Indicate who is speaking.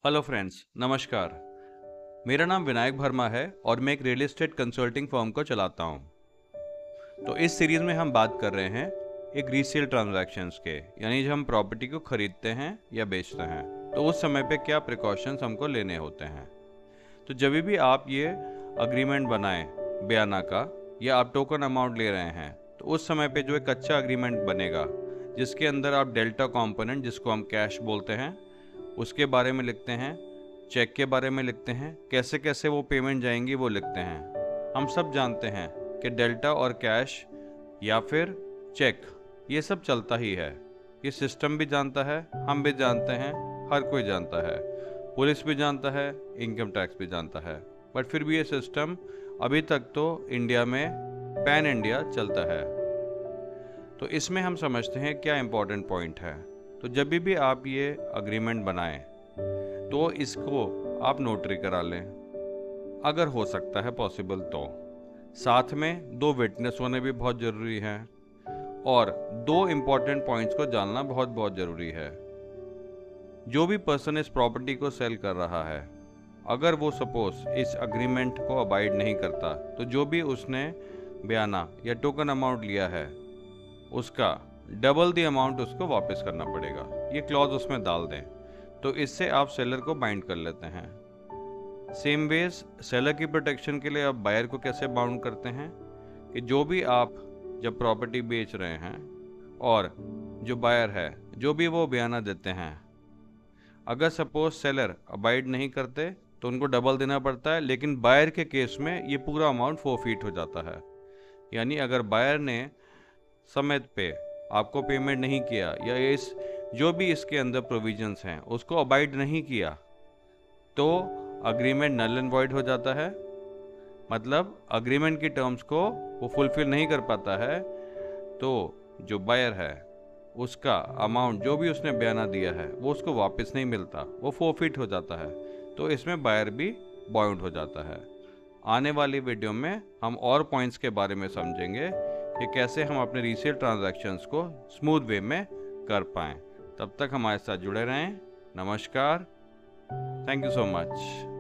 Speaker 1: Hello friends, नमस्कार। मेरा नाम विनायक वर्मा है और मैं एक रियल एस्टेट कंसल्टिंग फर्म को चलाता हूँ। तो इस सीरीज़ में हम बात कर रहे हैं एक रीसेल ट्रांजैक्शंस के, यानी जब हम प्रॉपर्टी को खरीदते हैं या बेचते हैं तो उस समय पे क्या प्रिकॉशंस हमको लेने होते हैं। तो जब भी आप ये अग्रीमेंट बनाएं बयाना का, या आप टोकन अमाउंट ले रहे हैं, तो उस समय पे जो एक अच्छा अग्रीमेंट बनेगा जिसके अंदर आप डेल्टा कंपोनेंट, जिसको हम कैश बोलते हैं, उसके बारे में लिखते हैं, चेक के बारे में लिखते हैं, कैसे कैसे वो पेमेंट जाएंगी वो लिखते हैं। हम सब जानते हैं कि डेल्टा और कैश या फिर चेक, ये सब चलता ही है। ये सिस्टम भी जानता है, हम भी जानते हैं, हर कोई जानता है, पुलिस भी जानता है, इनकम टैक्स भी जानता है। बट फिर भी ये सिस्टम अभी तक तो इंडिया में पैन इंडिया चलता है। तो इसमें हम समझते हैं क्या इम्पोर्टेंट पॉइंट है। तो जब भी आप ये अग्रीमेंट बनाएं तो इसको आप नोटरी करा लें, अगर हो सकता है पॉसिबल तो। साथ में 2 विटनेस होने भी बहुत ज़रूरी है और 2 इम्पॉर्टेंट पॉइंट्स को जानना बहुत ज़रूरी है। जो भी पर्सन इस प्रॉपर्टी को सेल कर रहा है, अगर वो सपोज इस अग्रीमेंट को अबाइड नहीं करता, तो जो भी उसने बयाना या टोकन अमाउंट लिया है उसका डबल द अमाउंट उसको वापस करना पड़ेगा। ये क्लॉज उसमें डाल दें, तो इससे आप सेलर को बाइंड कर लेते हैं। सेम वेज सेलर की प्रोटेक्शन के लिए आप बायर को कैसे बाउंड करते हैं कि जो भी आप जब प्रॉपर्टी बेच रहे हैं और जो बायर है जो भी वो बयाना देते हैं, अगर सपोज सेलर अबाइड नहीं करते तो उनको डबल देना पड़ता है। लेकिन बायर के केस में ये पूरा अमाउंट फोरफीट हो जाता है। यानी अगर बायर ने समय पे आपको पेमेंट नहीं किया या इस जो भी इसके अंदर प्रोविजंस हैं उसको अबाइड नहीं किया, तो अग्रीमेंट नल एंड वॉइड हो जाता है। मतलब अग्रीमेंट की टर्म्स को वो फुलफिल नहीं कर पाता है, तो जो बायर है उसका अमाउंट जो भी उसने बयाना दिया है वो उसको वापस नहीं मिलता, वो फोरफिट हो जाता है। तो इसमें बायर भी बाउंड हो जाता है। आने वाली वीडियो में हम और पॉइंट्स के बारे में समझेंगे कि कैसे हम अपने रीसेल ट्रांजैक्शंस को स्मूथ वे में कर पाएँ। तब तक हमारे साथ जुड़े रहें। नमस्कार। Thank you so much.